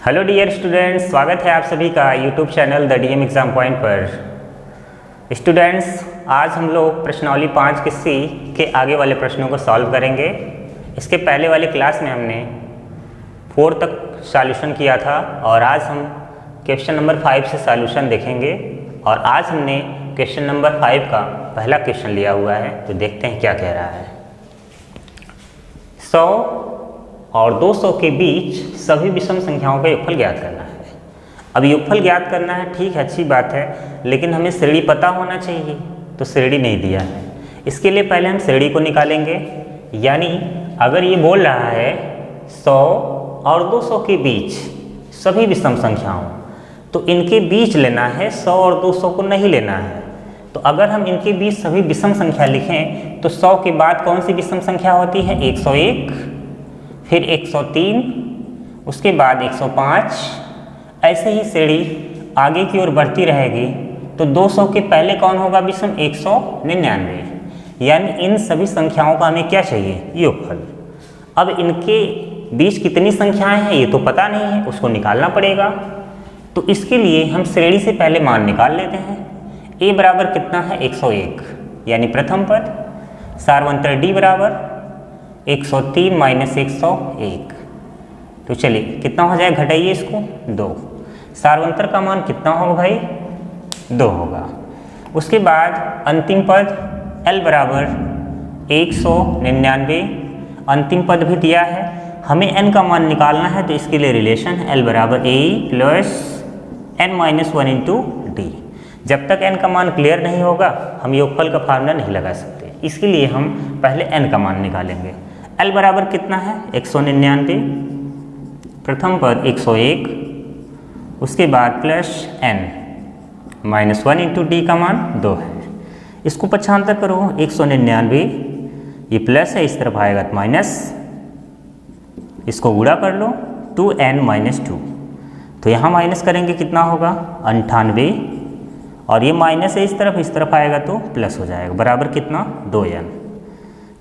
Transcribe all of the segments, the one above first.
Hello dear students, स्वागत है आप सभी का YouTube channel the DM exam point पर। स्टूडेंट्स, आज हम लोग प्रश्नावली 5 के सी के आगे वाले प्रश्नों को सॉल्व करेंगे। इसके पहले वाले क्लास में हमने 4 तक सॉल्यूशन किया था और आज हम क्वेश्चन नंबर 5 से सॉल्यूशन देखेंगे। और आज हमने क्वेश्चन नंबर 5 का पहला क्वेश्चन लिया हुआ है, तो देखते हैं क्या कह रहा है। 100 और 200 के बीच सभी विषम संख्याओं का योगफल ज्ञात करना है। अब योगफल ज्ञात करना है, ठीक है, अच्छी बात है, लेकिन हमें श्रेणी पता होना चाहिए, तो श्रेणी नहीं दिया है। इसके लिए पहले हम श्रेणी को निकालेंगे। यानी अगर ये बोल रहा है 100 और 200 के बीच सभी विषम संख्याओं, तो इनके बीच लेना है, 100 और 200 को नहीं लेना है। तो अगर हम इनके बीच सभी विषम संख्या लिखें तो 100 के बाद कौन सी विषम संख्या होती है? 101, फिर 103, उसके बाद 105, ऐसे ही श्रेणी आगे की ओर बढ़ती रहेगी। तो 200 के पहले कौन होगा विषम? 199। यानी इन सभी संख्याओं का हमें क्या चाहिए? योगफल। अब इनके बीच कितनी संख्याएं हैं ये तो पता नहीं है, उसको निकालना पड़ेगा। तो इसके लिए हम श्रेणी से पहले मान निकाल लेते हैं। a बराबर कितना है? 101, यानी प्रथम पद। सारवंतर d बराबर 103 माइनस 101। तो चलिए कितना हो जाए, घटाइए इसको, 2। सारवंतर का मान कितना होगा भाई? 2 होगा। उसके बाद अंतिम पद l बराबर 199, अंतिम पद भी दिया है। हमें n का मान निकालना है, तो इसके लिए रिलेशन है l बराबर a plus n minus 1 into D. जब तक n का मान क्लियर नहीं होगा हम योगफल का फार्मूला नहीं लगा सकते। इसके लिए हम पहले n का मान निकालेंगे। l बराबर कितना है? 199, प्रथम पद 101, उसके बाद plus n minus 1 into D का मान 2 है। इसको पक्षांतर करो, 199 ये प्लस है, इस तरफ आएगा तो माइनस, इसको गुणा कर लो, 2n माइनस 2। तो यहाँ माइनस करेंगे कितना होगा? 98, और ये माइनस है इस तरफ आएगा तो प्लस हो जाएगा, बराबर कितना? 2n।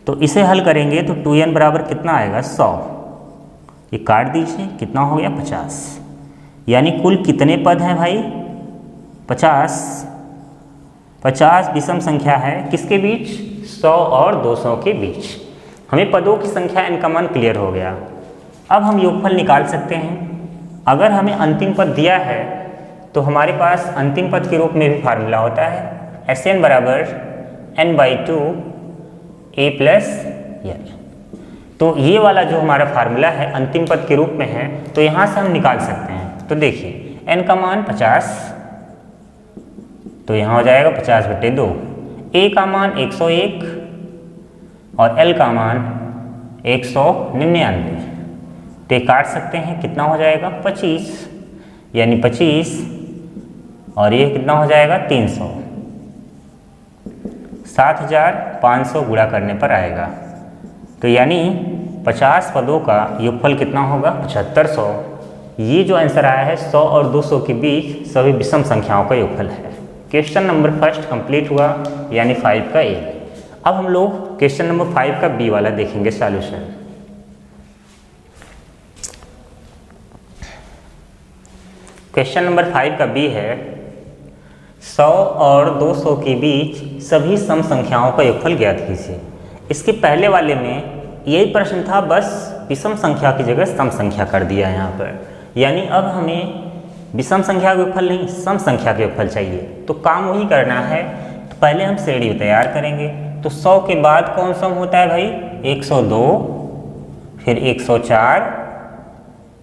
तो इसे हल करेंगे तो 2n बराबर कितना आएगा? 100। ये काट दीजिए, कितना हो गया? 50। यानी कुल कितने पद हैं भाई? 50। 50 विषम संख्या है, किसके बीच? 100 और 200 के बीच। हमें पदों की संख्या, इनका मान क्लियर हो गया। अब हम योगफल निकाल सकते हैं। अगर हमें अंतिम पद दिया है तो हमारे पास अंतिम पद के रूप में भी फार्मूला होता है, Sn बराबर n/2 a प्लस n। तो ये वाला जो हमारा फार्मूला है अंतिम पद के रूप में है, तो यहाँ से हम निकाल सकते हैं। तो देखिए n का मान 50, तो यहाँ हो जाएगा 50/2। a का मान 101 और l का मान 199। तो ये काट सकते हैं, कितना हो जाएगा? 25, यानी 25, और ये कितना हो जाएगा? 300। 7500 गुणा करने पर आएगा। तो यानी 50 पदों का योगफल कितना होगा? 7500। ये जो आंसर आया है 100 और 200 के बीच सभी विषम संख्याओं का योगफल है। क्वेश्चन नंबर 1 कंप्लीट हुआ, यानी 5 का A। अब हम लोग क्वेश्चन नंबर 5 का B वाला देखेंगे सॉल्यूशन। क्वेश्चन नंबर 5 का B है 100 और 200 के बीच सभी सम संख्याओं का योगफल ज्ञात कीजिए। इसके पहले वाले में यही प्रश्न था, बस विषम संख्या की जगह सम संख्या कर दिया है यहाँ पर। यानी अब हमें विषम संख्या का योगफल नहीं, सम संख्या का योगफल चाहिए। तो काम वही करना है। तो पहले हम श्रेणी तैयार करेंगे। तो 100 के बाद कौन सम होता है भाई? 102, फिर 104,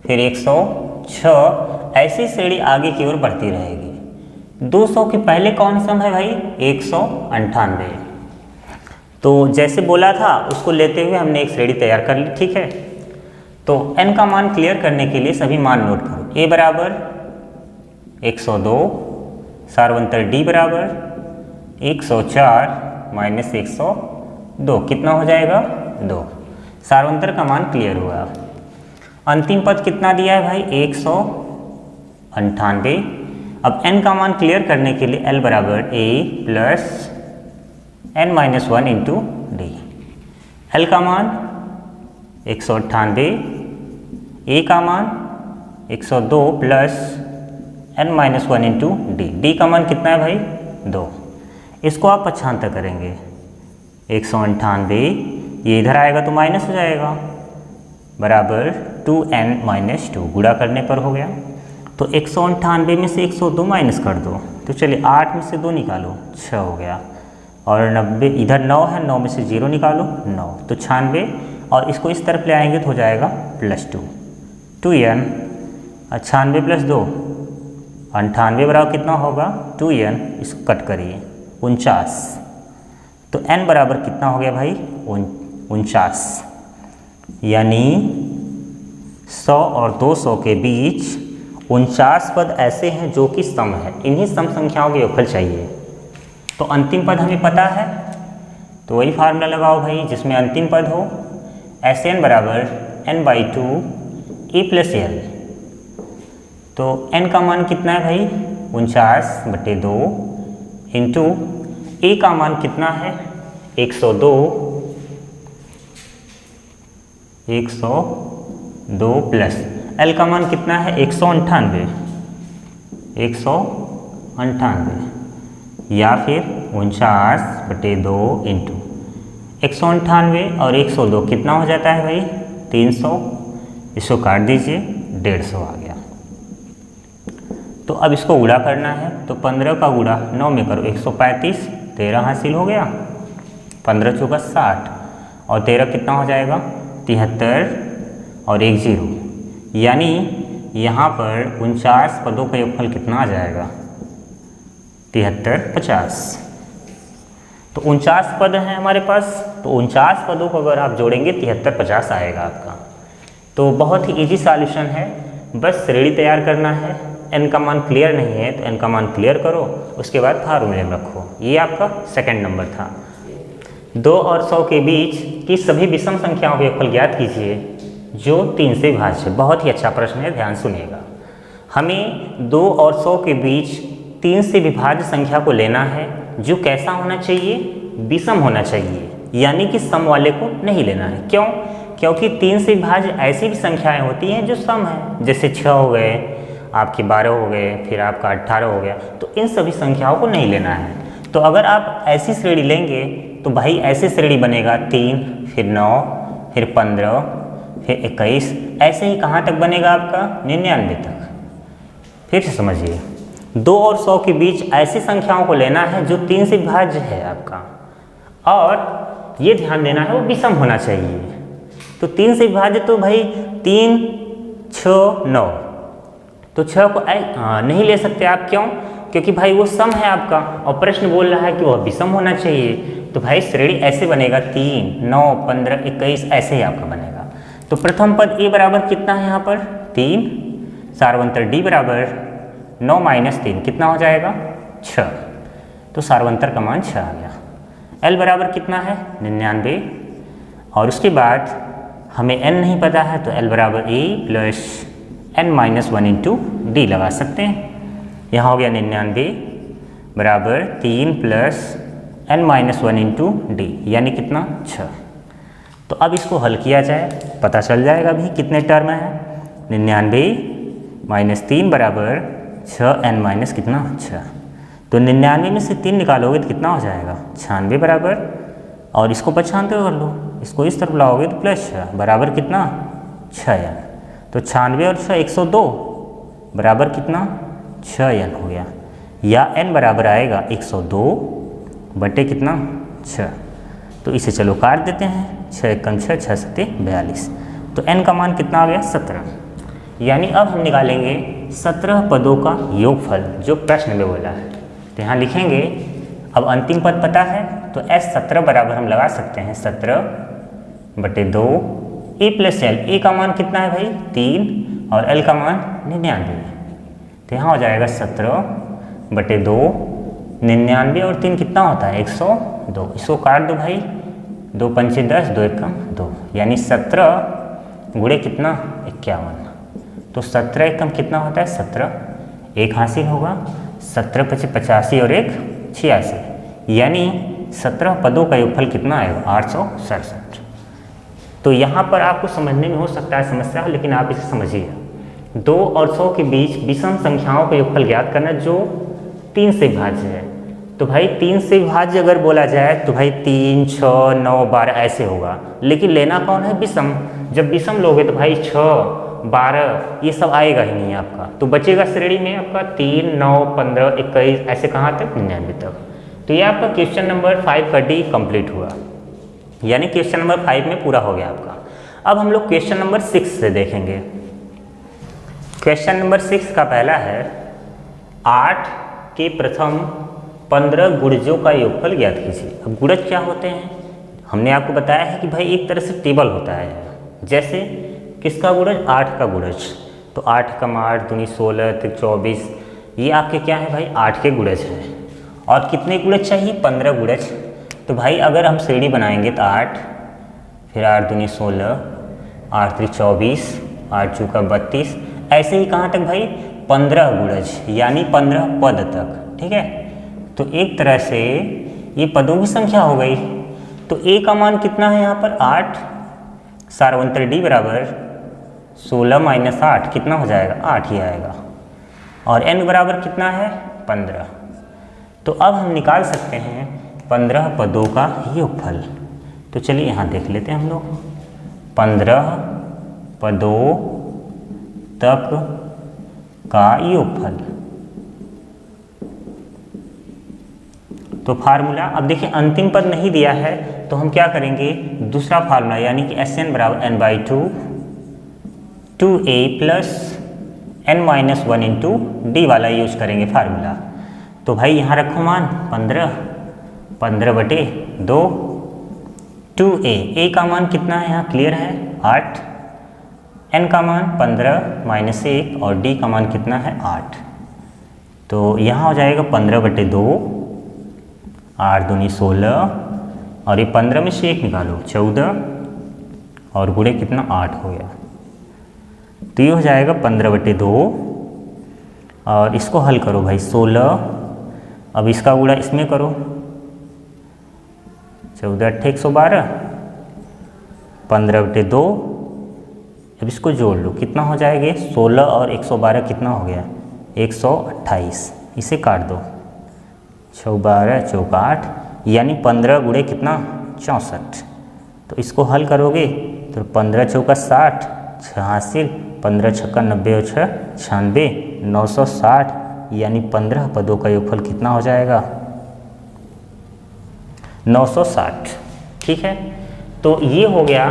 फिर 106, ऐसी श्रेणी आगे की ओर बढ़ती रहेगी। 200 के पहले कौन सम है भाई? 198। तो जैसे बोला था उसको लेते हुए हमने एक श्रेणी तैयार कर ली, ठीक है। तो n का मान क्लियर करने के लिए सभी मान नोट करो। a बराबर 102, सारवंतर d बराबर 104 माइनस 102, कितना हो जाएगा? 2। सारवंतर का मान क्लियर हुआ। अंतिम पद कितना दिया है भाई? 198। अब n का मान क्लियर करने के लिए l बराबर a plus n minus 1 into D. l का मान 198, a का मान 102 plus n-1 into D. D का मान कितना है भाई 2। इसको आप पक्षांतर करेंगे 198, ये इधर आएगा तो माइनस हो जाएगा, बराबर 2n-2, गुणा करने पर हो गया। तो 198 में से 102 माइनस कर दो, तो चलिए 8 में से 2 निकालो 6 हो गया, और 90 इधर 9 है, 9 में से 0 निकालो 9, तो 96, और इसको इस तरफ ले आएंगे तो हो जाएगा +2, 2n। 96 प्लस 2 98 बराबर कितना होगा 2n, इसको कट करिए 49, तो n बराबर कितना हो गया भाई 49। यानी 100 और 200 के बीच 49 पद ऐसे हैं जो कि सम है, इन्हीं सम संख्याओं के योगफल चाहिए। तो अंतिम पद हमें पता है, तो वही फार्मूला लगाओ भाई जिसमें अंतिम पद हो, Sn बराबर n/2 e + l। तो n का मान कितना है भाई 49/2 इंटू e का मान कितना है 102 प्लस l का मान कितना है 198 या फिर 49/2 इंटू 198 और 102 कितना हो जाता है भाई 300, इसको काट दीजिए 150 आ गया। तो अब इसको गुणा करना है, तो 15 का गुणा 9 में करो 135, 13 हासिल हो गया, 15 चौका 60 और 13 कितना हो जाएगा 73 और 1 0, यानी यहाँ पर 49 पदों का योगफल कितना आ जाएगा 73 50। तो 49 पद हैं हमारे पास, तो 49 पदों को अगर आप जोड़ेंगे 73 50 आएगा आपका। तो बहुत ही इजी सॉल्यूशन है, बस श्रेणी तैयार करना है। n का मान क्लियर नहीं है तो n का मान क्लियर करो, उसके बाद फार्मूले में रखो। ये आपका सेकंड नंबर था। 2 और 100 के बीच की सभी विषम संख्याओं के योगफल ज्ञात कीजिए जो 3 से विभाज्य है। बहुत ही अच्छा प्रश्न है, ध्यान सुनिएगा। हमें 2 और 100 के बीच 3 से विभाज्य संख्या को लेना है जो कैसा होना चाहिए, विषम होना चाहिए, यानी कि सम वाले को नहीं लेना है। क्यों? क्योंकि 3 से विभाज्य ऐसी भी संख्याएं होती हैं जो सम है, जैसे 6 हो गए, आपके 12 हो गए, फिर आपका 18 हो गया, तो इन सभी संख्याओं को नहीं लेना है। तो अगर आप ऐसी श्रेणी लेंगे तो भाई ऐसी श्रेणी बनेगा 3, फिर 9, फिर 15, फिर 21, ऐसे ही कहाँ तक बनेगा आपका 99 तक। फिर से समझिए, 2 और 100 के बीच ऐसी संख्याओं को लेना है जो 3 से विभाज्य है आपका, और ये ध्यान देना है वो विषम होना चाहिए। तो 3 से विभाज्य तो भाई 3, 6, 9, तो 6 को नहीं ले सकते आप। क्यों? क्योंकि भाई वो सम है आपका, और प्रश्न बोल रहा है कि वह विषम होना चाहिए। तो भाई श्रेणी ऐसे बनेगा 3, 9, 15, 21, ऐसे ही आपका बनेगा। तो प्रथम पद ए बराबर कितना है यहाँ पर 3, सार्वंतर डी बराबर 9 - 3 कितना हो जाएगा 6, तो सार्वंतर का मान 6 आ गया। एल बराबर कितना है 99, और उसके बाद हमें एन नहीं पता है तो एल बराबर ए प्लस n-1 इंटू डी लगा सकते हैं। यहाँ हो गया 99 बराबर 3 प्लस n-1 इंटू डी, यानी कितना 6। तो अब इसको हल किया जाए, पता चल जाएगा भी कितने टर्म है। 99 - 3 बराबर 6n- कितना 6, तो 99 में से 3 निकालोगे तो कितना हो जाएगा 96 बराबर, और इसको 95 कर लो, इसको इस तरफ लाओगे तो +6 बराबर कितना 6n। तो 96 और 6 102 बराबर कितना 6n हो गया, या n बराबर आएगा 102 बटे कितना 6। तो इसे चलो काट देते हैं, 6 × 6 = 6 × 7 = 42। तो n का मान कितना आ गया 17। यानी अब हम निकालेंगे 17 पदों का योगफल जो प्रश्न में बोला है। तो यहाँ लिखेंगे, अब अंतिम पद पता है तो S17 बराबर हम लगा सकते हैं 17/2 ए + l। ए का मान कितना है भाई 3 और l का मान 99। तो यहाँ हो जाएगा 17/2, 99 और 3 कितना होता है 102। इसको काट दो भाई, 2 × 5 = 10, 2 × 1 = 2, यानी 17 गुणे कितना 51। तो 17 × 1 कितना होता है 17, 1 हासिल होगा, 17 × 5 = 85 और 1 86, यानी 17 पदों का योगफल कितना आएगा 867। तो यहाँ पर आपको समझने में हो सकता है समस्या, लेकिन आप इसे समझिए, 2 और 100 के बीच विषम संख्याओं का योगफल ज्ञात करना जो 3 से विभाज्य है। तो भाई 3 से विभाज्य अगर बोला जाए तो भाई 3, 6, 9, 12 ऐसे होगा, लेकिन लेना कौन है? विषम। जब विषम लोगे तो भाई 6, 12 ये सब आएगा ही नहीं आपका, तो बचेगा श्रेणी में आपका 3, 9, 15, 21 ऐसे कहाँ तक? 99 तक। तो ये आपका क्वेश्चन नंबर 5 का डी कंप्लीट हुआ, यानी क्वेश्चन नंबर 5 में पूरा हो गया आपका। अब हम लोग क्वेश्चन नंबर 6 से देखेंगे। क्वेश्चन नंबर 6 का पहला है 8 के प्रथम 15 गुणजों का योगफल ज्ञात कीजिए। अब गुणज क्या होते हैं? हमने आपको बताया है कि भाई एक तरह से टेबल होता है, जैसे किसका गुणज? 8 का गुणज। तो 8 कम 8 दूनी 16 तक 24, ये आपके क्या है भाई? 8 के गुणज हैं। और कितने गुणज चाहिए? 15 गुणज। तो भाई अगर हम श्रेणी बनाएंगे तो 8, फिर 8 दूनी 16, 8 3 24, 8 चौका 32, ऐसे ही कहाँ तक भाई? 15 गुणज, यानी 15 पद तक। ठीक है, तो एक तरह से ये पदों की संख्या हो गई। तो ए का मान कितना है यहाँ पर? 8। सारवंतर डी बराबर 16 - 8 कितना हो जाएगा? 8 ही आएगा। और एन बराबर कितना है? 15। तो अब हम निकाल सकते हैं 15 पदों का योगफल। तो चलिए यहाँ देख लेते हैं हम लोग। 15 पदों तक का योगफल। तो फार्मूला, अब देखिए अंतिम पद नहीं दिया है तो हम क्या करेंगे? दूसरा फार्मूला यानी कि Sn बराबर n/2 2a plus n-1 into D वाला यूज करेंगे फार्मूला। तो भाई यहाँ रखो मान 15/2 2a, a का मान कितना है यहाँ क्लियर है? 8, n का मान 15 - 1 और d का मान कितना है? 8। तो यहाँ हो जाएगा 15/2, 8 दूनी 16, और ये 15 में से 1 निकालो 14, और गुणे कितना? 8 हो गया। तो ये हो जाएगा 15/2, और इसको हल करो भाई 16, अब इसका गुणा इसमें करो 14 8 112, 15/2, अब इसको जोड़ लो कितना हो जाएगा? 16 और 112 कितना हो गया? 128। इसे काट दो 12 चौका 8, यानी 15 गुणे कितना? 64। तो इसको हल करोगे तो 15 चौका 60, 86, 15 छक्का 90 और 6 96, 960, यानी 15 पदों का योगफल कितना हो जाएगा? 960। ठीक है, तो ये हो गया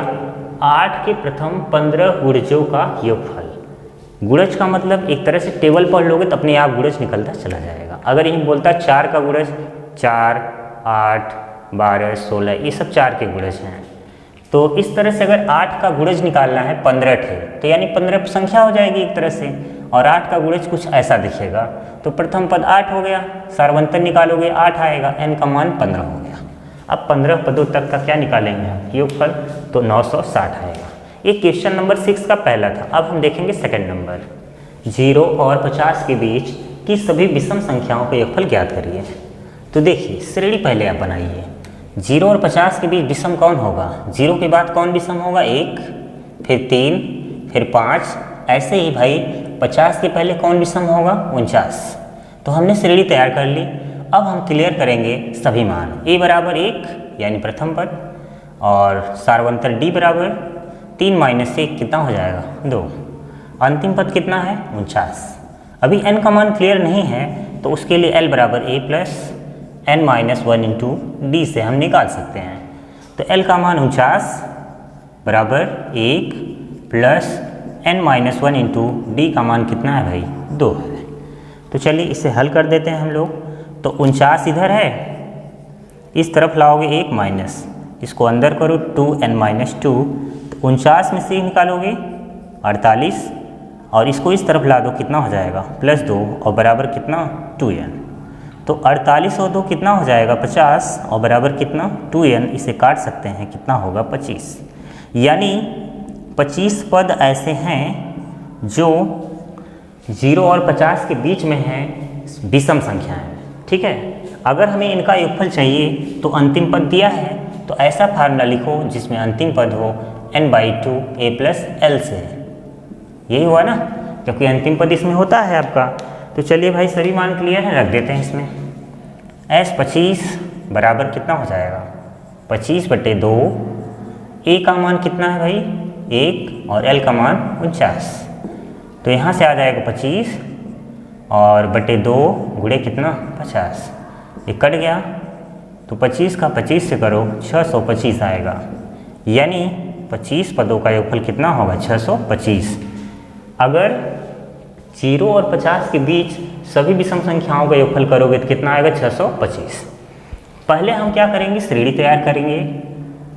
8 के प्रथम 15 गुणजों का योगफल। गुणज का मतलब एक तरह से टेबल पढ़ लोगे तो अपने आप गुणज निकलता चला जाएगा। अगर यही बोलता 4 का गुणज 4, 8, 12, 16 ये सब 4 के गुणज हैं। तो इस तरह से अगर 8 का गुणज निकालना है 15 थे तो यानी 15 संख्या हो जाएगी एक तरह से, और 8 का गुणज कुछ ऐसा दिखेगा। तो प्रथम पद 8 हो गया, सारवंतर निकालोगे 8 आएगा, n का मान 15 हो गया। अब 15 पदों तक का क्या निकालेंगे हम योगफल? तो 960 आएगा। ये क्वेश्चन नंबर 6 का पहला था। अब हम देखेंगे सेकंड नंबर। 0 और 50 के बीच की सभी विषम संख्याओं का योगफल ज्ञात करिए। तो देखिए श्रेणी पहले आप बनाइए। 0 और 50 के बीच विषम कौन होगा? 0 के बाद कौन विषम होगा? 1, फिर 3, फिर 5, ऐसे ही भाई 50 के पहले कौन विषम होगा? 49। तो हमने श्रेणी तैयार कर ली। अब हम क्लियर करेंगे सभी मान। a बराबर 1 यानी प्रथम पद, और सारवंतर d बराबर 3 - 1 कितना हो जाएगा? 2। अंतिम पद कितना है? 49। अभी n का मान क्लियर नहीं है तो उसके लिए l बराबर a plus n-1 into D से हम निकाल सकते हैं। तो l का मान 49 बराबर 1 प्लस n-1 इंटू डी का मान कितना है भाई? 2 है। तो चलिए इसे हल कर देते हैं हम लोग। तो 49 इधर है, इस तरफ लाओगे 1 माइनस, इसको अंदर करो 2n-2, तो 49 में से निकालोगे 48, और इसको इस तरफ ला दो कितना हो जाएगा? +2, और बराबर कितना? 2n। तो 48 और 2 कितना हो जाएगा? 50, और बराबर कितना? 2n। इसे काट सकते हैं, कितना होगा? 25। यानी 25 पद ऐसे हैं जो 0 और 50 के बीच में हैं, विषम संख्याएं। ठीक है, अगर हमें इनका योगफल चाहिए तो अंतिम पद दिया है तो ऐसा फार्मूला लिखो जिसमें अंतिम पद हो n/2 a + l से। यही हुआ ना? क्योंकि अंतिम पद इसमें होता है आपका। तो चलिए भाई सभी मान क्लियर है, रख देते हैं इसमें। S25 बराबर कितना हो जाएगा 25/2, A का मान कितना है भाई 1 और L का मान 49। तो यहाँ से आ जाएगा 25 और बटे 2 गुणे कितना 50, ये कट गया। तो 25 का 25 से करो 625 आएगा, यानी 25 पदों का योगफल कितना होगा 625। अगर 0 और 50 के बीच सभी विषम संख्याओं का योगफल करोगे तो कितना आएगा 625। पहले हम क्या करेंगे, श्रेणी तैयार करेंगे।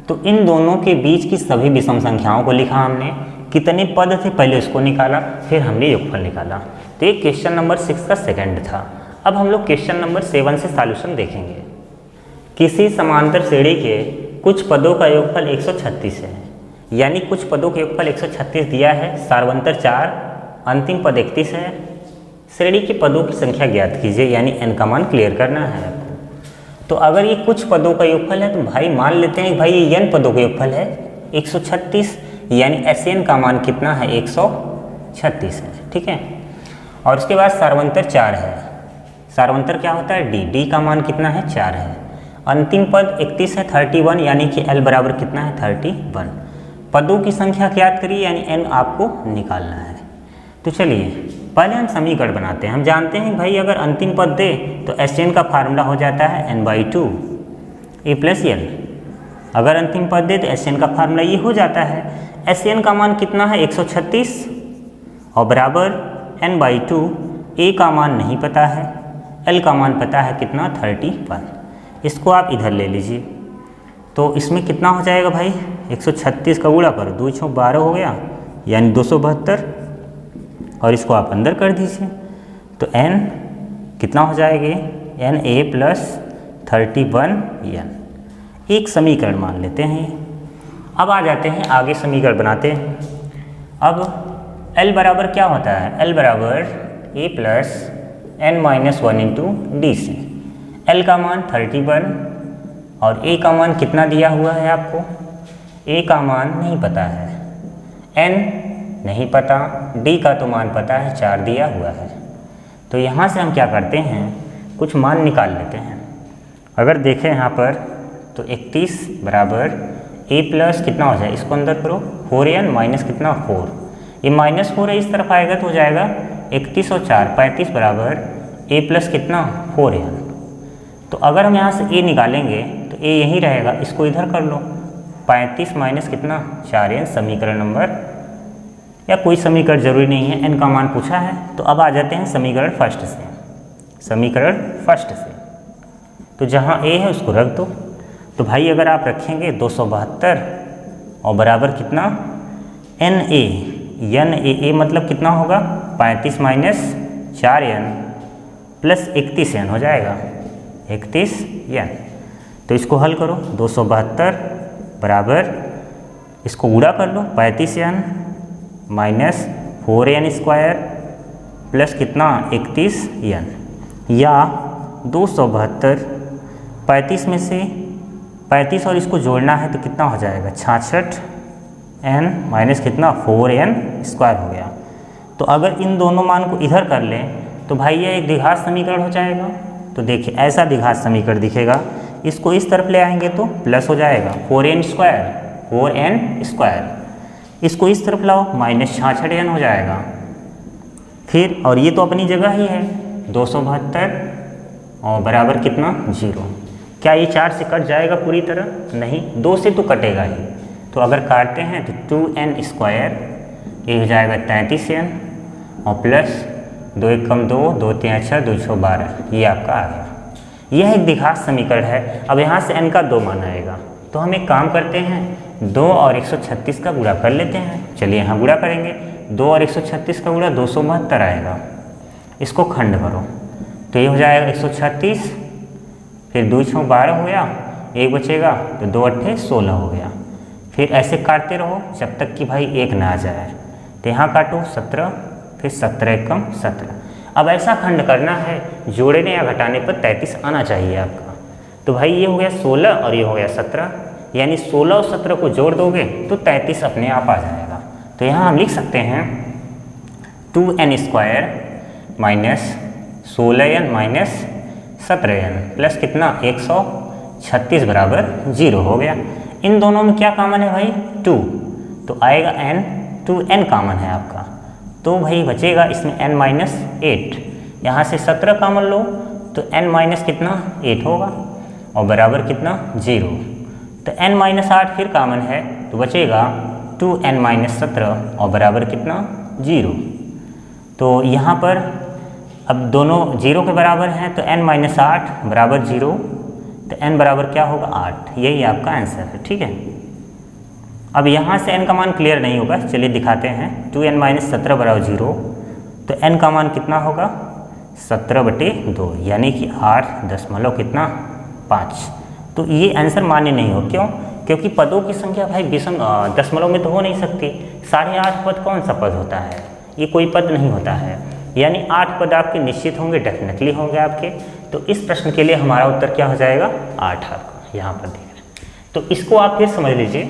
तो इन दोनों के बीच की सभी विषम संख्याओं को लिखा हमने, कितने पद थे पहले उसको निकाला, फिर हमने योगफल निकाला। तो ये क्वेश्चन नंबर 6 का सेकंड था। अब हम लोग क्वेश्चन नंबर 7 से सॉल्यूशन देखेंगे। किसी समांतर श्रेणी के कुछ पदों का योगफल 136 है, यानी कुछ पदों का योगफल 136 दिया है, सार्वंतर 4, अंतिम पद 31 है। श्रेणी के पदों की संख्या ज्ञात कीजिए, यानी n का मान क्लियर करना है आपको। तो अगर ये कुछ पदों का योगफल है तो भाई मान लेते हैं भाई ये n पदों का योगफल है 136, यानी Sn का मान कितना है 136 है, ठीक है। और उसके बाद सार्वंतर 4 है। सार्वंतर क्या होता है d का मान कितना है 4 है। अंतिम पद 31 है 31, यानी कि L बराबर कितना है 31। पदों की संख्या ज्ञात करिए, यानी n आपको निकालना है। तो चलिए पहले हम समीकरण बनाते हैं। हम जानते हैं भाई अगर अंतिम पद दे तो Sn का फार्मूला हो जाता है n/2 a + L। अगर अंतिम पद दे तो Sn का फार्मूला ये हो जाता है। Sn का मान कितना है 136 और बराबर n/2, a का मान नहीं पता है, L का मान पता है कितना 31। इसको आप इधर ले लीजिए। तो इसमें कितना हो जाएगा भाई 136 का गुणा करो, 2 × 12 हो गया, यानी 272, और इसको आप अंदर कर दीजिए। तो n कितना हो जाएगी NA + 31n। एक समीकरण मान लेते हैं। अब आ जाते हैं आगे समीकरण बनाते हैं। अब L बराबर क्या होता है, L बराबर A + n-1 × d से। L का मान 31 और A का मान कितना दिया हुआ है आपको, A का मान नहीं पता है, n नहीं पता, d का तो मान पता है 4 दिया हुआ है। तो यहाँ से हम क्या करते हैं, कुछ मान निकाल लेते हैं। अगर देखें यहाँ पर तो 31 बराबर a प्लस कितना हो जाए, इसको अंदर करो 4n माइनस कितना 4, ये -4 है इस तरफ आएगा तो हो जाएगा 31 और 4 35 बराबर a प्लस कितना 4n। तो अगर हम यहाँ से a निकालेंगे तो a यहीं रहेगा, इसको इधर कर लो, 35 माइनस कितना 4n समीकरण नंबर, या कोई समीकरण जरूरी नहीं है, n का मान पूछा है। तो अब आ जाते हैं समीकरण फर्स्ट से। समीकरण फर्स्ट से तो जहाँ a है उसको रख दो। तो भाई अगर आप रखेंगे 272 और बराबर कितना NA, NA मतलब कितना होगा 35 माइनस 4n प्लस 31n हो जाएगा 31n। तो इसको हल करो, 272 बराबर इसको गुणा कर लो 35n माइनस 4n² प्लस कितना 31n, या 272 35 में से 35 और इसको जोड़ना है तो कितना हो जाएगा 66n माइनस कितना 4n² हो गया। तो अगर इन दोनों मान को इधर कर लें तो भाई ये एक द्विघात समीकरण हो जाएगा। तो देखिए ऐसा द्विघात समीकरण दिखेगा, इसको इस तरफ ले आएंगे तो प्लस हो जाएगा 4n², इसको इस तरफ लाओ -66n हो जाएगा। फिर और ये तो अपनी जगह ही है 272 और बराबर कितना 0। क्या ये 4 से कट जाएगा पूरी तरह, नहीं, 2 से तो कटेगा ही। तो अगर काटते हैं तो 2n², ये हो जाएगा 33n और प्लस 2 × 1 = 2, 2 × 3 = 6, 2 × 6 = 12, ये आपका आ गया। यह एक द्विघात समीकरण है। अब यहाँ से n का 2 मान आएगा, तो हम एक काम करते हैं 2 और 136 का गुणा कर लेते हैं। चलिए यहाँ गुणा करेंगे, 2 और 136 का गुणा 272 आएगा, इसको खंड करो तो ये हो जाएगा 136, फिर 2 × 6 = 12 हो गया, 1 बचेगा तो 2 × 8 = 16 हो गया। फिर ऐसे काटते रहो जब तक कि भाई 1 ना आ जाए। तो यहाँ काटो 17, फिर 17 × 1 = 17। अब ऐसा खंड करना है, जोड़ने या घटाने पर 33 आना चाहिए आपका। तो भाई ये हो गया 16 और ये हो गया 17, यानी 16 और 17 को जोड़ दोगे तो 33 अपने आप आ जाएगा। तो यहाँ हम लिख सकते हैं 2n² minus 16n minus 17n plus कितना 136 बराबर 0 हो गया। इन दोनों में क्या कॉमन है भाई 2, तो आएगा n, 2n कॉमन है आपका, तो भाई बचेगा इसमें n माइनस 8, यहाँ से 17 कॉमन लो तो n माइनस कितना 8 होगा और बराबर कितना 0, तो n माइनस 8 फिर कॉमन है तो बचेगा 2n माइनस 17 और बराबर कितना 0। तो यहाँ पर अब दोनों 0 के बराबर हैं तो n माइनस 8 बराबर 0, तो n बराबर क्या होगा 8, यही आपका आंसर है। ठीक है, अब यहाँ से n का मान क्लियर नहीं होगा, चलिए दिखाते हैं। 2n माइनस 17 बराबर 0, तो n का मान कितना होगा 17/2 यानी कि 8 कितना 5। तो ये आंसर मान्य नहीं हो, क्यों? क्योंकि पदों की संख्या भाई दशमलव में तो हो नहीं सकती। 8.5 पद कौन सा पद होता है, ये कोई पद नहीं होता है, यानी 8 पद आपके निश्चित होंगे, डेफिनेटली होंगे आपके। तो इस प्रश्न के लिए हमारा उत्तर क्या हो जाएगा 8 आपका, यहाँ पर देख रहे हैं। तो इसको आप फिर समझ लीजिए,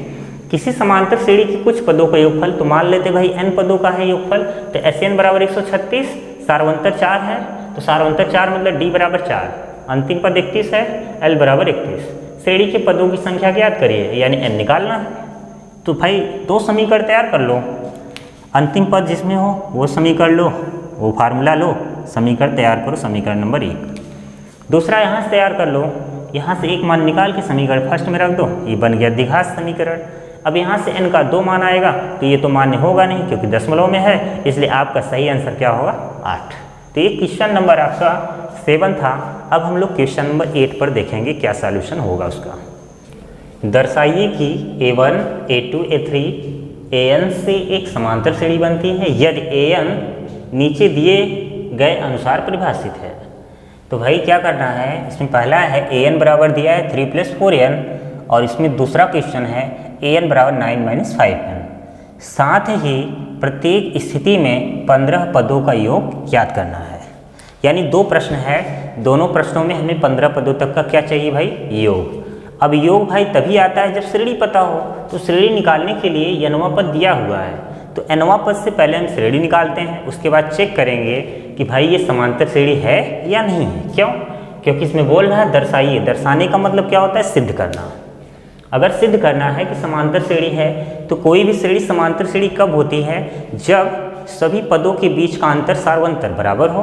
किसी समांतर श्रेणी की कुछ पदों का योगफल, तो मान लेते भाई n पदों का है योगफल, तो SN बराबर 136, सारवंतर 4 है, तो सारवंतर 4 मतलब D बराबर 4, अंतिम पद 31 है, L बराबर 31। श्रेणी के पदों की संख्या ज्ञात करिए, यानी n निकालना है। तो भाई 2 समीकरण तैयार कर लो, अंतिम पद जिसमें हो वो समीकरण लो, वो फार्मूला लो, समीकरण तैयार करो, समीकरण नंबर 1। दूसरा यहाँ से तैयार कर लो, यहाँ से एक मान निकाल के समीकरण फर्स्ट में रख दो, ये बन गया द्विघात समीकरण। अब यहाँ से n का 2 मान आएगा तो ये तो मान्य होगा नहीं क्योंकि दशमलव में है, इसलिए आपका सही आंसर क्या होगा 8। तो ये क्वेश्चन नंबर आपका 7 था। अब हम लोग क्वेश्चन नंबर 8 पर देखेंगे क्या सॉल्यूशन होगा उसका। दर्शाइए कि A1, A2, A3, AN से एक समांतर श्रेणी बनती है यदि AN नीचे दिए गए अनुसार परिभाषित है। तो भाई क्या करना है, इसमें पहला है AN बराबर दिया है 3 + 4n, और इसमें दूसरा क्वेश्चन है AN बराबर 9 - 5n। साथ ही प्रत्येक स्थिति में 15 पदों का योग ज्ञात करना है। यानी 2 प्रश्न है, दोनों प्रश्नों में हमें 15 पदों तक का क्या चाहिए भाई योग। अब योग भाई तभी आता है जब श्रेणी पता हो, तो श्रेणी निकालने के लिए nवां पद दिया हुआ है, तो nवां पद से पहले हम श्रेणी निकालते हैं, उसके बाद चेक करेंगे कि भाई ये समांतर श्रेणी है या नहीं है। क्यों? क्योंकि इसमें बोल रहा है दर्शाइए, दर्शाने का मतलब क्या होता है सिद्ध करना। अगर सिद्ध करना है कि समांतर श्रेणी है, तो कोई भी श्रेणी समांतर श्रेणी कब होती है, जब सभी पदों के बीच का अंतर सार्वंतर बराबर हो।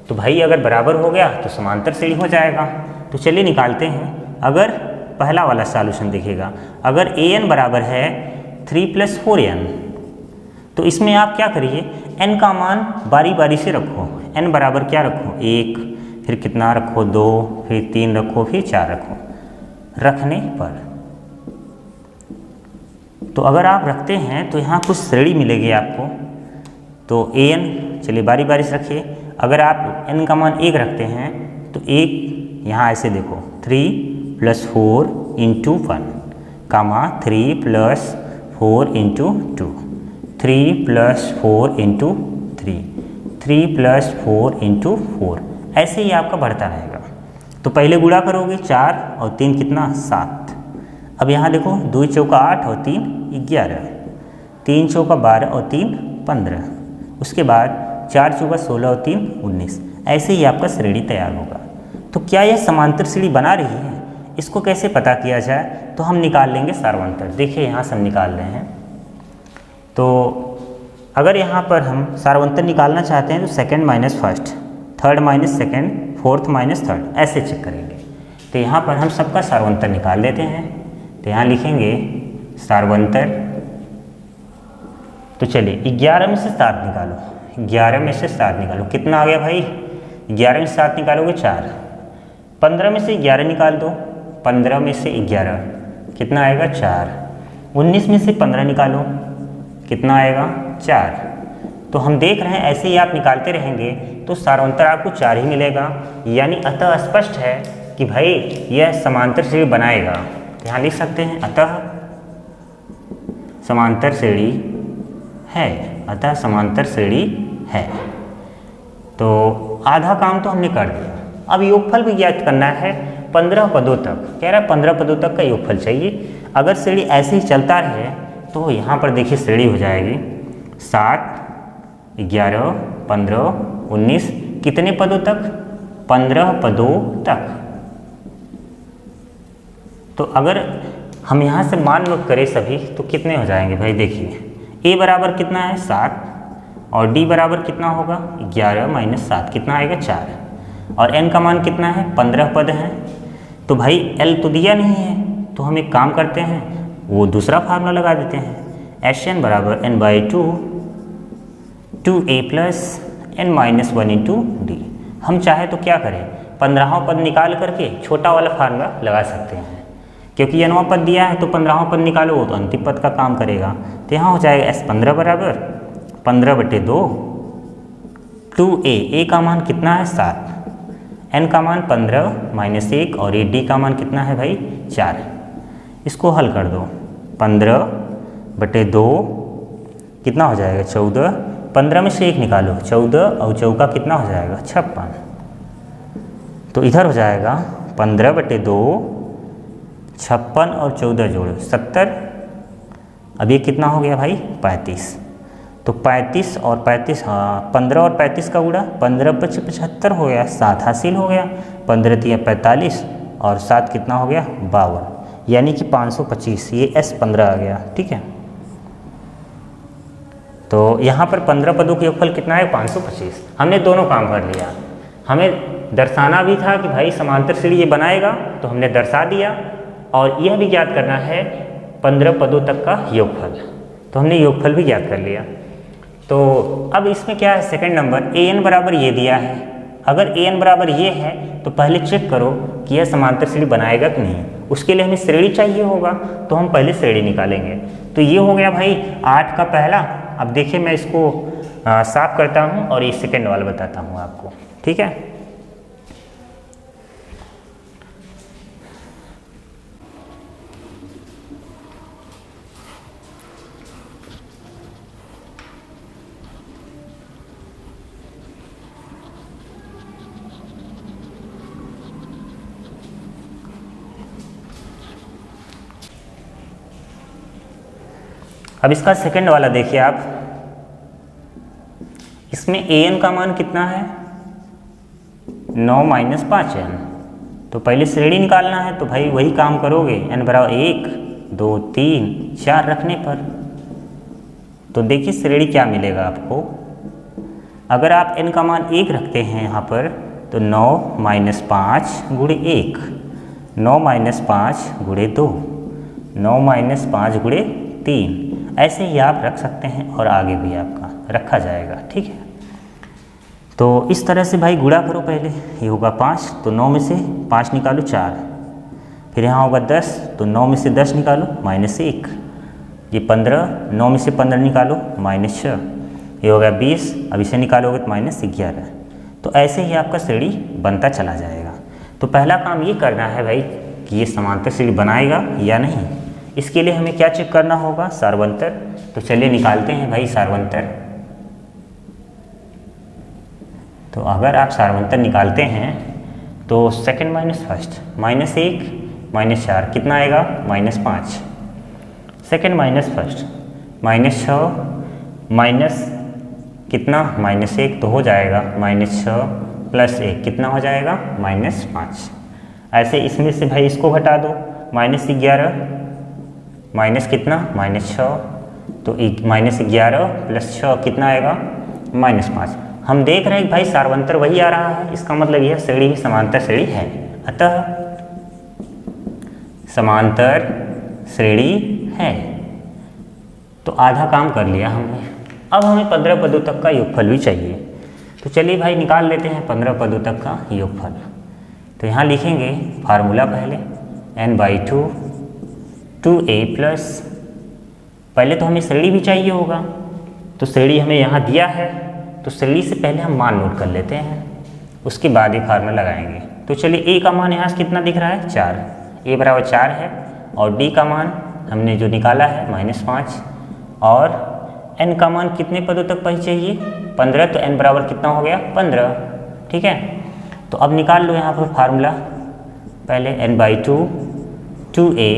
तो भाई अगर बराबर हो गया तो समांतर श्रेणी हो जाएगा। तो चलिए निकालते हैं। अगर पहला वाला सॉल्यूशन देखिएगा, अगर AN बराबर है 3 + 4n, तो इसमें आप क्या करिए n का मान बारी बारी से रखो। n बराबर क्या रखो 1, फिर कितना रखो 2, फिर 3 रखो, फिर 4 रखो। रखने पर तो अगर आप रखते हैं तो यहाँ कुछ श्रेणी मिलेगी आपको। तो AN चलिए बारी बारी से रखिए। अगर आप n का मान 1 रखते हैं तो 1 यहाँ ऐसे देखो 3 + 4 × 1, 3 + 4 × 2, 3 + 4 × 3, 3 + 4 × 4, ऐसे ही आपका बढ़ता रहेगा। तो पहले गुणा करोगे 4 और 3 कितना 7। अब यहाँ देखो 2 चौका 8 और 3 11, 3 चौका 12 और 3 15, उसके बाद 4 चौका 16 और 3 19। ऐसे ही आपका श्रेणी तैयार होगा। तो क्या यह समांतर श्रेणी बना रही है, इसको कैसे पता किया जाए, तो हम निकाल लेंगे सार्वंतर। देखिए यहाँ से हम निकाल रहे हैं। तो अगर यहाँ पर हम सार्वंतर निकालना चाहते हैं तो second minus first, third minus second, fourth minus third, ऐसे चेक करेंगे। तो यहाँ पर हम सबका सार्वंतर निकाल लेते हैं। तो यहाँ लिखेंगे सार्वंतर। तो चलिए 11 में से 7 निकालो, 11 में से 7 निकालो, कितना आ गया भाई 11 में से 7 निकालोगे 4। 15 में से 11 निकाल दो, 15 में से 11 कितना आएगा 4। 19 में से 15 निकालो, कितना आएगा 4। तो हम देख रहे हैं ऐसे ही आप निकालते रहेंगे तो सार्वंतर आपको 4 ही मिलेगा। यानी अतः स्पष्ट है कि भाई यह समांतर श्रेणी बनाएगा। यहाँ लिख सकते हैं अतः समांतर श्रेणी है, अतः समांतर श्रेणी है। तो आधा काम तो हमने कर दिया। अब योगफल भी ज्ञात करना है 15 पदों तक। कह रहा है 15 पदों तक का योगफल चाहिए। अगर श्रेणी ऐसे ही चलता रहे तो यहाँ पर देखिए श्रेणी हो जाएगी 7 11, 15, 19, कितने पदों तक? 15 पदों तक। तो अगर हम यहाँ से मान नोट करें सभी तो कितने हो जाएंगे भाई? देखिए a बराबर कितना है 7 और d बराबर कितना होगा 11 माइनस 7 कितना आएगा 4 और n का मान कितना है 15 पद हैं। तो भाई l तो दिया नहीं है तो हम एक काम करते हैं वो दूसरा फार्मूला लगा देते हैं Sn बराबर n/2 2a plus n minus 1 into D. हम चाहे तो क्या करें 15वां पद निकाल करके छोटा वाला फार्मूला लगा सकते हैं क्योंकि n वां पद दिया है तो 15वां पद निकालो वो तो अंतिम पद का काम करेगा। तो यहाँ हो जाएगा S15 बराबर 15/2 2a, a का मान कितना है 7, n का मान 15 माइनस 1 और ये d का मान कितना है भाई 4। इसको हल कर दो 15/2 कितना हो जाएगा 14, 15 में से 1 निकालो 14 और चौका कितना हो जाएगा 56। तो इधर हो जाएगा 15/2 56 और 14 जोड़ो 70। अब ये कितना हो गया भाई 35। तो 35 और 35 हाँ 15 और 35 का गुणा 15 × 75 हो गया 7 हासिल हो गया 15 × 45 और 7 कितना हो गया 52 यानी कि 525। ये S15 आ गया। ठीक है तो यहाँ पर 15 पदों का योगफल कितना है 525। हमने दोनों काम कर लिया। हमें दर्शाना भी था कि भाई समांतर श्रेणी ये बनाएगा तो हमने दर्शा दिया और यह भी ज्ञात करना है 15 पदों तक का योगफल तो हमने योगफल भी ज्ञात कर लिया। तो अब इसमें क्या है सेकंड नंबर an बराबर ये दिया है। अगर an बराबर ये है तो पहले चेक करो कि यह समांतर श्रेणी बनाएगा कि नहीं। उसके लिए हमें श्रेणी चाहिए होगा तो हम पहले श्रेणी निकालेंगे। तो ये हो गया भाई 8 का पहला। अब देखिए मैं इसको साफ करता हूँ और ये सेकंड वाला बताता हूँ आपको। ठीक है अब इसका सेकंड वाला देखिए आप। इसमें an का मान कितना है 9 माइनस 5n। तो पहले श्रेणी निकालना है तो भाई वही काम करोगे n बराबर 1 2 3 4 रखने पर। तो देखिए श्रेणी क्या मिलेगा आपको। अगर आप n का मान 1 रखते हैं यहाँ पर तो 9 माइनस 5 गुणे 1 9 माइनस 5 गुणे 2 9 माइनस 5 गुणे 3 ऐसे ही आप रख सकते हैं और आगे भी आपका रखा जाएगा। ठीक है तो इस तरह से भाई गुणा करो। पहले ये होगा 5 तो 9 में से 5 निकालो 4। फिर यहाँ होगा 10 तो 9 में से 10 निकालो -1। ये 15 9 में से 15 निकालो -6। ये होगा 20 अब इसे निकालोगे तो -11। तो ऐसे ही आपका श्रेणी बनता चला जाएगा। तो पहला काम ये करना है भाई कि ये समांतर श्रेणी बनाएगा या नहीं। इसके लिए हमें क्या चेक करना होगा सार्वंतर। तो चलिए निकालते हैं भाई सार्वंतर। तो अगर आप सार्वंतर निकालते हैं तो सेकंड माइनस फर्स्ट -1 -4 कितना आएगा -5। सेकंड माइनस फर्स्ट -6 माइनस कितना -1 तो हो जाएगा -6 प्लस 1 कितना हो जाएगा -5। ऐसे इसमें से भाई इसको घटा दो -11 माइनस कितना -6 तो -11 प्लस 6 कितना आएगा -5। हम देख रहे हैं कि भाई सार्वंतर वही आ रहा है। इसका मतलब यह श्रेणी भी समांतर श्रेणी है। अतः समांतर श्रेणी है। तो आधा काम कर लिया हमने। अब हमें 15 पदों तक का योगफल भी चाहिए। तो चलिए भाई निकाल लेते हैं 15 पदों तक का योगफल। तो यहाँ लिखेंगे फार्मूला पहले n/2 2a प्लस पहले तो हमें श्रेणी भी चाहिए होगा। तो श्रेणी हमें यहाँ दिया है तो श्रेणी से पहले हम मान नोट कर लेते हैं उसके बाद ही फार्मूला लगाएंगे। तो चलिए a का मान यहाँ से कितना दिख रहा है 4 a बराबर 4 है और d का मान हमने जो निकाला है -5 और n का मान कितने पदों तक चाहिए 15 तो n बराबर कितना हो गया 15। ठीक है तो अब निकाल लो यहाँ पर फार्मूला पहले n/2 2a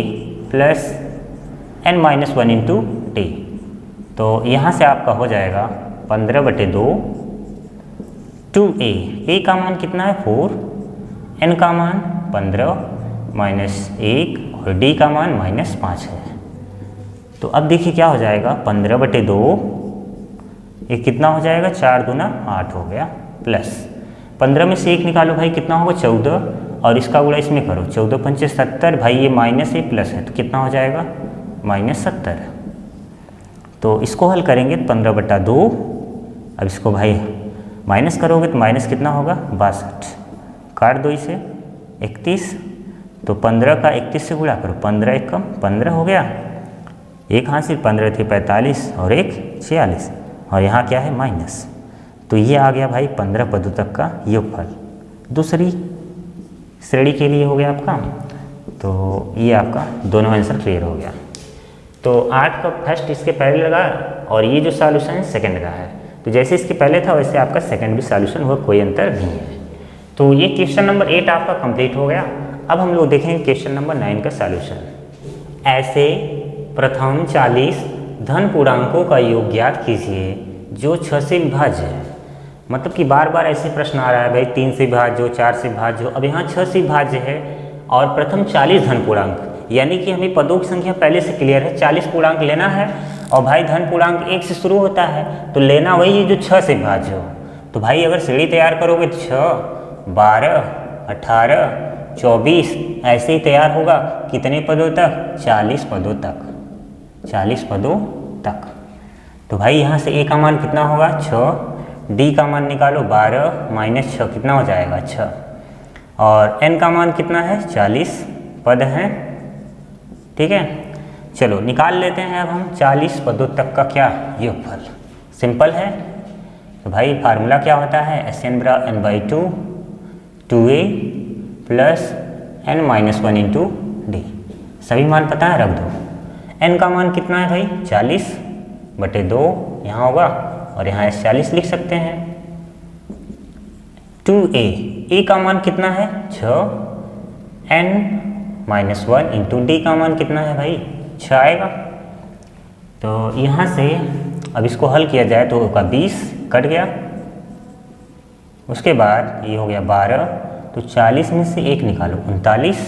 plus n - 1 into T. तो यहाँ से आपका हो जाएगा 15/2 2a, a का मान कितना है 4, n का मान 15 -1 और d का मान -5 है। तो अब देखिए क्या हो जाएगा 15/2, ये कितना हो जाएगा 4 दूना 8 हो गया, प्लस 15 में से 1 निकालो भाई कितना होगा 14, और इसका गुणा इसमें करो 14 पंचे 70, भाई ये माइनस है प्लस है तो कितना हो जाएगा -70। तो इसको हल करेंगे 15/2, अब इसको भाई माइनस करोगे तो माइनस कितना होगा 62, काट दो इसे 31, तो 15 का 31 से गुणा करो, 15 1 कम 15 हो गया, एक हाथ से 15 थे 45 और एक 46, और यहाँ क्या है माइनस, तो ये आ गया भाई 15 पदों तक का योगफल। दूसरी श्रेणी के लिए हो गया आपका, तो ये आपका दोनों आंसर क्लियर हो गया। तो 8 का फर्स्ट इसके पहले लगा और ये जो सॉल्यूशन है सेकंड का है, तो जैसे इसके पहले था वैसे आपका सेकंड भी सॉल्यूशन हुआ, कोई अंतर नहीं है। तो ये क्वेश्चन नंबर 8 आपका कंप्लीट हो गया। अब हम लोग देखेंगे क्वेश्चन नंबर 9 का सॉल्यूशन। ऐसे प्रथम 40 धन पूर्णांकों का योग ज्ञात कीजिए जो 6 से विभाज्य है। मतलब कि बार बार ऐसे प्रश्न आ रहा है भाई 3 से विभाज्य हो, 4 से विभाज्य हो, अब यहाँ 6 से विभाज्य है और प्रथम 40 धन पूर्णांक, यानी कि हमें पदों की संख्या पहले से क्लियर है, 40 पूर्णांक लेना है और भाई धन पूर्णांक 1 से शुरू होता है तो लेना वही है जो 6 से विभाज्य हो। तो भाई अगर श्रेणी तैयार करोगे तो 6, 12, 18, 24 ऐसे ही तैयार होगा। कितने पदों तक? 40 पदों तक, 40 पदों तक। तो भाई यहाँ से a का मान कितना होगा 6, d का मान निकालो 12 माइनस 6 कितना हो जाएगा 6, और n का मान कितना है 40 पद हैं, ठीक है। चलो निकाल लेते हैं अब हम 40 पदों तक का क्या योगफल। सिंपल है, तो भाई फार्मूला क्या होता है Sn/n/2 2a plus n-1 into D. सभी मान पता है, रख दो। n का मान कितना है भाई 40/2 यहाँ होगा और यहाँ 40 लिख सकते हैं। 2a, a का मान कितना है 6, n-1 इंटू डी का मान कितना है भाई 6 आएगा। तो यहाँ से अब इसको हल किया जाए तो होगा 20 कट गया, उसके बाद ये हो गया 12, तो 40 में से 1 निकालो 39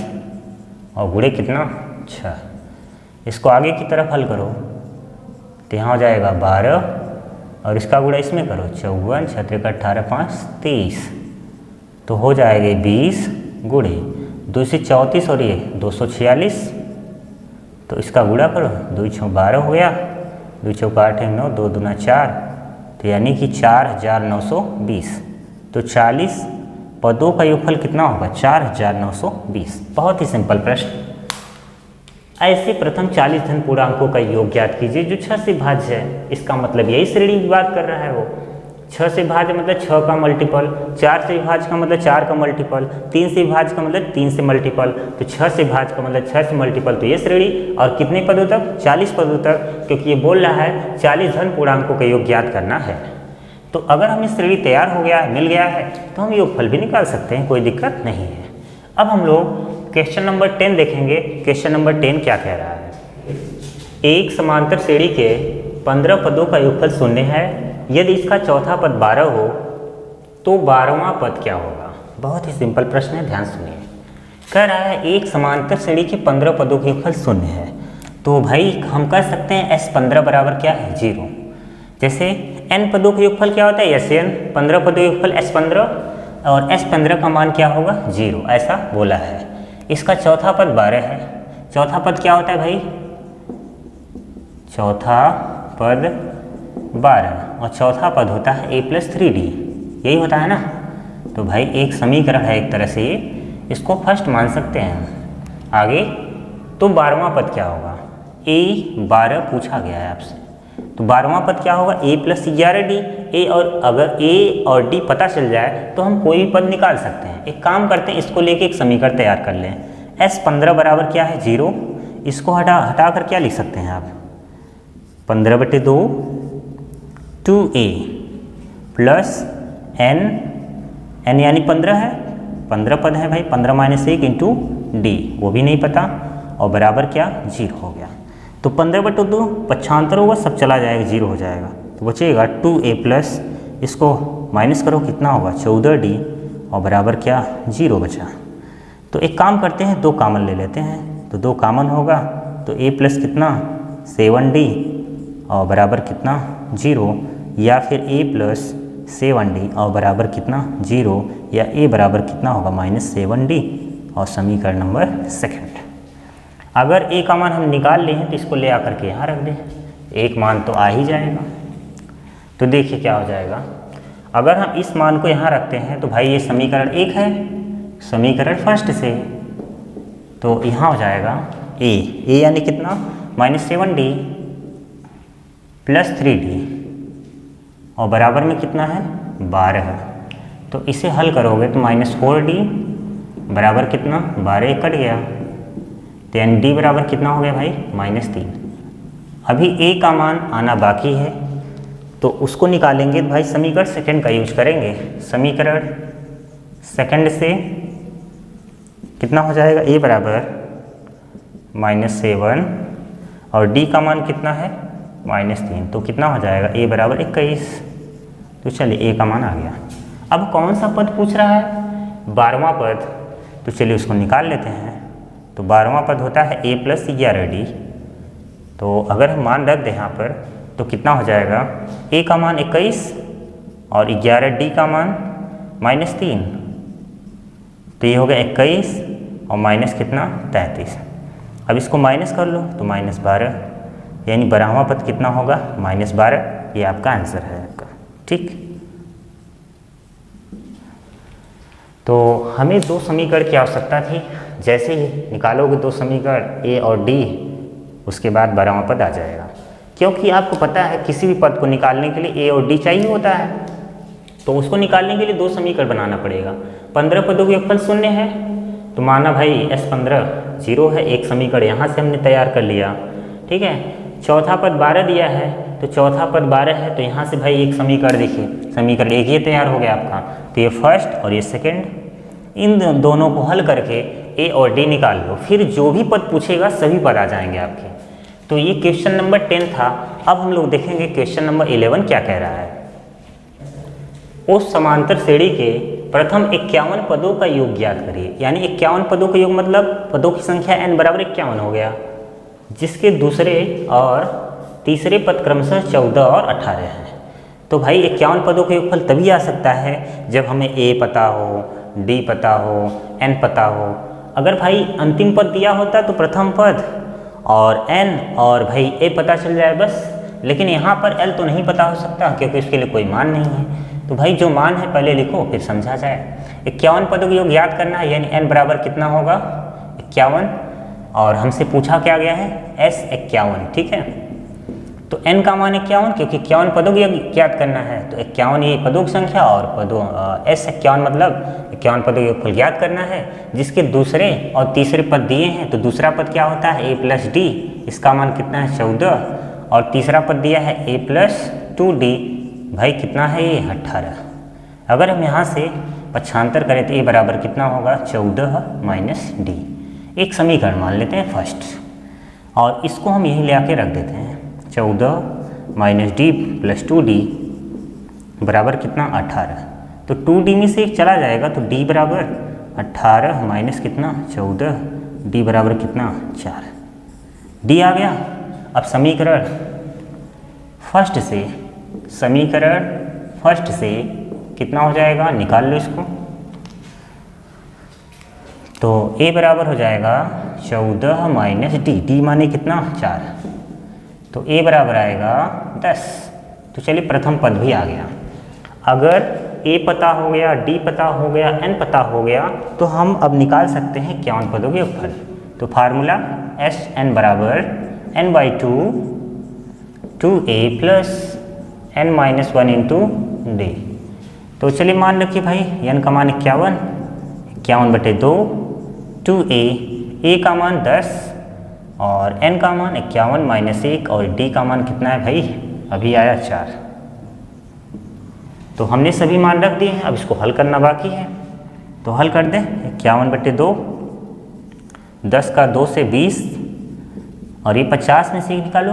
और गुणे कितना 6। इसको आगे की तरफ हल करो तो यहाँ हो जाएगा 12 और इसका गुणा इसमें करो 54, 6 का 18, 5 23, तो हो जाएगा 20 गुणे 2 से 34 और ये 246, तो इसका गुणा करो 2 6 12 हो गया, 2 चौका 8 है 9, 2 दूना 4, तो यानी कि 4920। तो 40 पदों का योगफल कितना होगा 4920। बहुत ही सिंपल प्रश्न। ऐसे प्रथम 40 धन पूर्णांकों का योग ज्ञात कीजिए जो 6 से भाज्य है। इसका मतलब यही श्रेणी की बात कर रहा है वो। 6 से भाज्य मतलब 6 का मल्टीपल, 4 से भाज्य का मतलब 4 का मल्टीपल, 3 से भाज्य का मतलब 3 से मल्टीपल, तो 6 से भाज्य का मतलब 6 से मल्टीपल। तो ये श्रेणी, और कितने पदों तक 40 पदों तक, क्योंकि ये बोल रहा है 40 धन पूर्णांकों का योग ज्ञात करना है। तो अगर हमें श्रेणी तैयार हो गया है, मिल गया है, तो हम योगफल भी निकाल सकते हैं, कोई दिक्कत नहीं है। अब हम लोग क्वेश्चन नंबर 10 देखेंगे। क्वेश्चन नंबर 10 क्या कह रहा है? एक समांतर श्रेणी के 15 पदों का योगफल 0 है। यदि इसका चौथा पद 12 हो तो 12वां पद क्या होगा? बहुत ही सिंपल प्रश्न है, ध्यान सुनिए। कह रहा है एक समांतर श्रेणी के 15 पदों का योगफल 0 है, तो भाई हम कह सकते हैं S15 बराबर क्या है 0। जैसे n पदों का योगफल क्या होता है Sn, 15 पदों का योगफल S15, और S15 का मान क्या होगा 0, ऐसा बोला है। इसका चौथा पद 12 है। चौथा पद क्या होता है भाई? चौथा पद 12 और चौथा पद होता है a+3d, यही होता है ना। तो भाई एक समीकरण है एक तरह से, ये इसको फर्स्ट मान सकते हैं। आगे तो 12वां पद क्या होगा? a12 पूछा गया है आपसे, तो 12वां पद क्या होगा a+11d। a और अगर a और d पता चल जाए तो हम कोई भी पद निकाल सकते हैं। एक काम करते हैं, इसको लेके एक समीकरण तैयार कर लें। S15 बराबर क्या है 0, इसको हटा कर क्या लिख सकते हैं आप 15/2 2a प्लस n यानी 15 है, 15 पद है भाई, 15 - 1 इंटू d, वो भी नहीं पता, और बराबर क्या 0 हो गया। तो 15/2 पक्षांतर होगा, सब चला जाएगा 0 हो जाएगा, तो बचेगा 2a प्लस, इसको माइनस करो कितना होगा 14d और बराबर क्या 0 बचा। तो एक काम करते हैं, 2 कॉमन ले लेते हैं, तो 2 कॉमन होगा तो a प्लस कितना 7d और बराबर कितना 0, या फिर a प्लस 7d और बराबर कितना 0, या a बराबर कितना होगा -7d और समीकरण नंबर 2। अगर a का मान हम निकाल लिए हैं तो इसको ले आकर के यहाँ रख दें, एक मान तो आ ही जाएगा। तो देखिए क्या हो जाएगा, अगर हम इस मान को यहाँ रखते हैं तो भाई ये समीकरण 1 है, समीकरण फर्स्ट से, तो यहाँ हो जाएगा a यानी कितना -7d प्लस 3d और बराबर में कितना है 12। तो इसे हल करोगे तो -4d बराबर कितना 12 कट गया, तो यानी d बराबर कितना हो गया भाई -3। अभी a का मान आना बाकी है तो उसको निकालेंगे तो भाई समीकरण सेकंड का यूज करेंगे। समीकरण सेकंड से कितना हो जाएगा a बराबर -7 और d का मान कितना है -3, तो कितना हो जाएगा a बराबर 21। तो चलिए a का मान आ गया। अब कौन सा पद पूछ रहा है 12वां पद, तो चलिए उसको निकाल लेते हैं। तो 12वां पद होता है a प्लस 11d, तो अगर हम मान रख दें यहाँ पर तो कितना हो जाएगा a का मान 21 और 11d का मान -3, तो ये हो गया 21 और माइनस कितना 33। अब इसको माइनस कर लो तो -12, यानी 12वां पद कितना होगा -12, ये आपका आंसर है आपका। ठीक, तो हमें 2 समीकरण की आवश्यकता थी, जैसे ही निकालोगे 2 समीकरण a और d, उसके बाद 12वां पद आ जाएगा। क्योंकि आपको पता है किसी भी पद को निकालने के लिए a और d चाहिए होता है, तो उसको निकालने के लिए 2 समीकरण बनाना पड़ेगा। 15 पदों के योगफल 0 है, तो माना भाई S15 0 है, एक समीकरण यहाँ से हमने तैयार कर लिया। ठीक है, चौथा पद 12 दिया है, तो चौथा पद 12 है, तो यहाँ से भाई एक समीकरण देखिए, समीकरण एक ये तैयार हो गया आपका। तो ये फर्स्ट और ये सेकेंड, इन दोनों को हल करके a और d निकाल लो, फिर जो भी पद पूछेगा सभी पद आ जाएंगे आपके। तो ये क्वेश्चन नंबर 10 था। अब हम लोग देखेंगे क्वेश्चन नंबर 11 क्या कह रहा है। उस समांतर श्रेणी के प्रथम 51 पदों का योग ज्ञात करिए। यानी 51 पदों का योग मतलब पदों की संख्या n बराबर 51 हो गया, जिसके दूसरे और तीसरे पद क्रमशः 14 और 18 हैं। तो भाई 51 पदों का योगफल तभी आ सकता है जब हमें a पता हो, d पता हो, n पता हो। अगर भाई अंतिम पद दिया होता तो प्रथम पद और n और भाई a पता चल जाए बस, लेकिन यहाँ पर l तो नहीं पता हो सकता क्योंकि उसके लिए कोई मान नहीं है। तो भाई जो मान है पहले लिखो फिर समझा जाए। 51 पदों का योग याद करना है, यानी n बराबर कितना होगा 51, और हमसे पूछा क्या गया है S51। ठीक है, तो n का मान 51 क्योंकि 51 पदों का योग याद करना है, तो 51 ये पदों की संख्या और पदों S51 मतलब 51 पदों का योगफल ज्ञात करना है, जिसके दूसरे और तीसरे पद दिए हैं। तो दूसरा पद क्या होता है a प्लस d, इसका मान कितना है 14, और तीसरा पद दिया है a प्लस 2d, भाई कितना है ये 18। अगर हम यहाँ से पक्षांतर करें तो a बराबर कितना होगा 14 माइनस d। एक समीकरण मान लेते हैं फर्स्ट, और इसको हम यहीं ले आके रख देते हैं। 14 माइनस डी प्लस 2d बराबर कितना 18। तो 2d में से एक चला जाएगा तो d बराबर 18 माइनस कितना 14, d बराबर कितना 4, d आ गया। अब समीकरण फर्स्ट से कितना हो जाएगा, निकाल लो इसको। तो a बराबर हो जाएगा 14 माइनस d माने कितना 4, तो a बराबर आएगा 10। तो चलिए प्रथम पद भी आ गया। अगर a पता हो गया, d पता हो गया, n पता हो गया, तो हम अब निकाल सकते हैं 51 पदों के योगफल। तो फार्मूला Sn बराबर n/2 2a plus n minus 1 into d। तो चलिए मान रखिए भाई n का मान 51/2, 2a, a का मान 10 और n का मान 51 माइनस 1 और d का मान कितना है भाई, अभी आया 4। तो हमने सभी मान रख दिए हैं, अब इसको हल करना बाकी है। तो हल कर दें 51/2, 10 का 2 से 20 और ये 50 में से एक निकालो,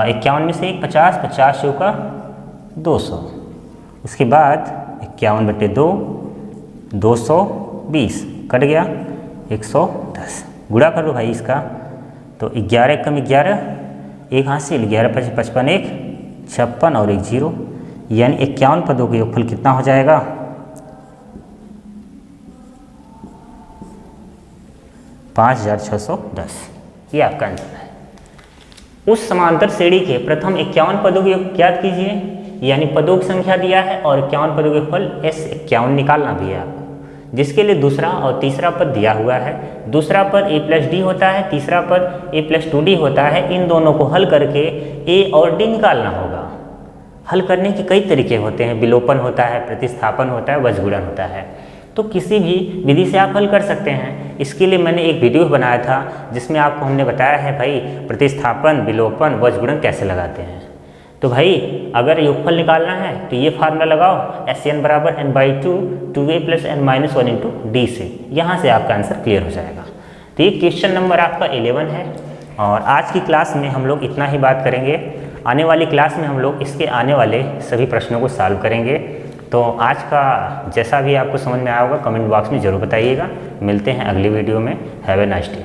51 में से एक 50, 50 का 200। उसके बाद 51/2 220 कट गया 110। गुणा कर लो भाई इसका, तो 11 कम 11 एक हासिल 11 5 55 1 56 और 1 0, यानी 51 पदों का योगफल कितना हो जाएगा 5610। ये आपका आंसर है। उस समांतर श्रेणी के प्रथम 51 पदों के योग ज्ञात कीजिए, यानी पदों की संख्या दिया है और 51 पदों के फल S51 निकालना भी है आपको, जिसके लिए दूसरा और तीसरा पद दिया हुआ है। दूसरा पद a+d होता है, तीसरा पद a+2d होता है। इन दोनों को हल करके a और d निकालना होगा। हल करने के कई तरीके होते हैं, विलोपन होता है, प्रतिस्थापन होता है, वज्रगुणन होता है। तो किसी भी विधि से आप हल कर सकते हैं। इसके लिए मैंने एक वीडियो बनाया था जिसमें आपको हमने बताया है भाई प्रतिस्थापन, विलोपन, वज्रगुणन कैसे लगाते हैं। तो भाई अगर योगफल निकालना है तो ये फार्मूला लगाओ, SN = n/2 2a + n - 1 × d से। यहाँ से आपका आंसर क्लियर हो जाएगा। तो ये क्वेश्चन नंबर आपका 11 है। और आज की क्लास में हम लोग इतना ही बात करेंगे। आने वाली क्लास में हम लोग इसके आने वाले सभी प्रश्नों को सॉल्व करेंगे। तो आज का जैसा भी आपको समझ में आया होगा कमेंट बॉक्स में ज़रूर बताइएगा। मिलते हैं अगली वीडियो में। Have a nice day.